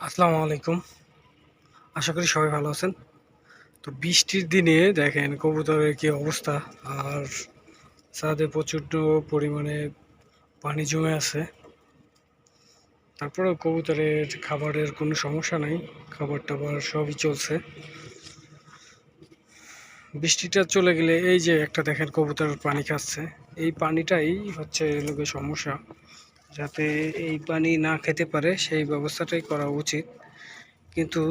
আসসালামু আলাইকুম। আশা করি সবাই ভালো আছেন। তো বৃষ্টির দিনে দেখেন কবুতরের কি অবস্থা। আর ছাদে প্রচণ্ড পরিমাণে পানি জমে আছে। তারপরেও কবুতরের খাবারের কোনো সমস্যা নাই, খাবার টাবার সবই চলছে। বৃষ্টিটা চলে গেলে এই যে একটা দেখেন কবুতর পানি খাচ্ছে, এই পানিটাই হচ্ছে লোকের সমস্যা। যাতে এই পানি না খেতে পারে সেই ব্যবস্থাটাই করা উচিত। কিন্তু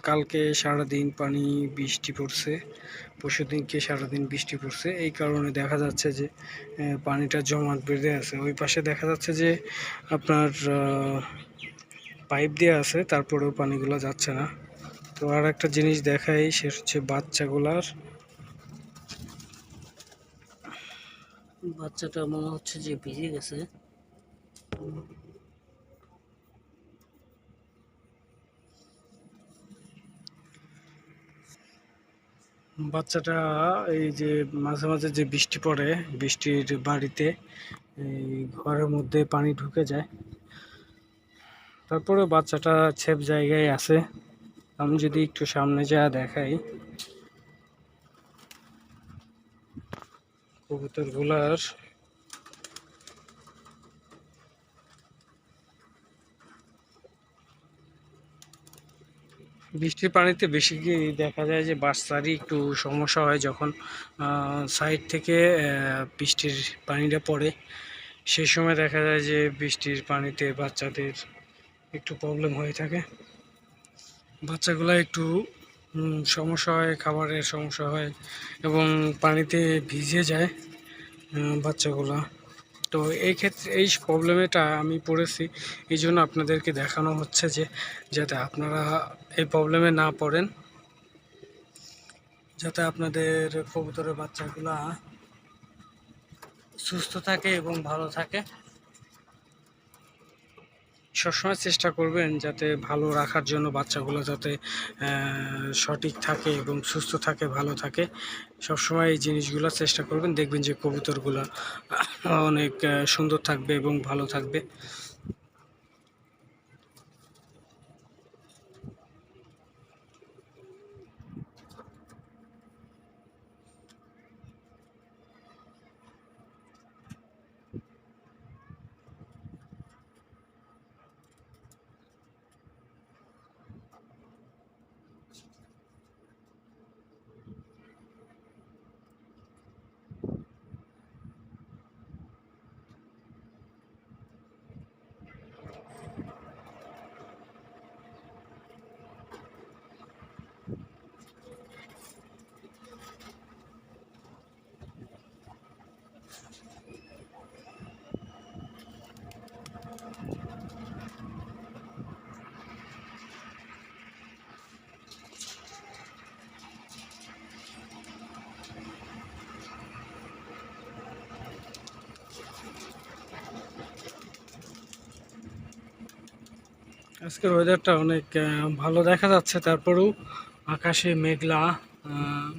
কালকে সারাদিন বৃষ্টি পড়ছে, পরশুদিনকে সারাদিন বৃষ্টি পড়ছে, এই কারণে দেখা যাচ্ছে যে পানিটা জমাট বেঁধে আছে। ওই পাশে দেখা যাচ্ছে যে আপনার পাইপ দেওয়া আছে, তারপরেও পানিগুলো যাচ্ছে না। তো আর একটা জিনিস দেখাই, সে হচ্ছে বাচ্চাটা মনে হচ্ছে যে ভিজে গেছে। বাচ্চাটা এই যে মাঝে মাঝে যে বৃষ্টি পড়ে, বৃষ্টির বাড়িতে এই ঘরের মধ্যে পানি ঢুকে যায়। তারপরে বাচ্চাটা সেফ জায়গায় আছে। আমি যদি একটু সামনে যা দেখাই, কবুতরগুলার বৃষ্টির পানিতে বেশি কি দেখা যায় যে বাচ্চারই একটু সমস্যা হয় যখন সাইড থেকে বৃষ্টির পানিটা পড়ে। সেই সময় দেখা যায় যে বৃষ্টির পানিতে বাচ্চাদের একটু প্রবলেম হয়ে থাকে। বাচ্চাগুলো একটু সমস্যা হয়, খাবারের সমস্যা হয় এবং পানিতে ভিজে যায় বাচ্চাগুলা। তো এই ক্ষেত্রে এই প্রবলেমটা আমি পড়েছি, এই জন্য আপনাদেরকে দেখানো হচ্ছে যে যাতে আপনারা এই প্রবলেমে না পড়েন, যাতে আপনাদের কবুতরের বাচ্চাগুলা সুস্থ থাকে এবং ভালো থাকে। সবসময় চেষ্টা করবেন যাতে ভালো রাখার জন্য, বাচ্চাগুলো যাতে সঠিক থাকে এবং সুস্থ থাকে, ভালো থাকে। সবসময় এই জিনিসগুলো চেষ্টা করবেন, দেখবেন যে কবুতরগুলো অনেক সুন্দর থাকবে এবং ভালো থাকবে। আজকের ওয়েদারটা অনেক ভালো দেখা যাচ্ছে। তারপরেও আকাশে মেঘলা, আহ,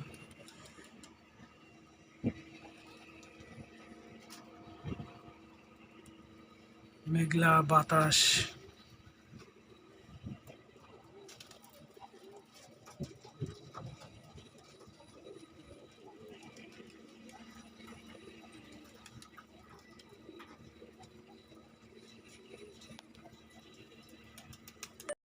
মেঘলা বাতাস।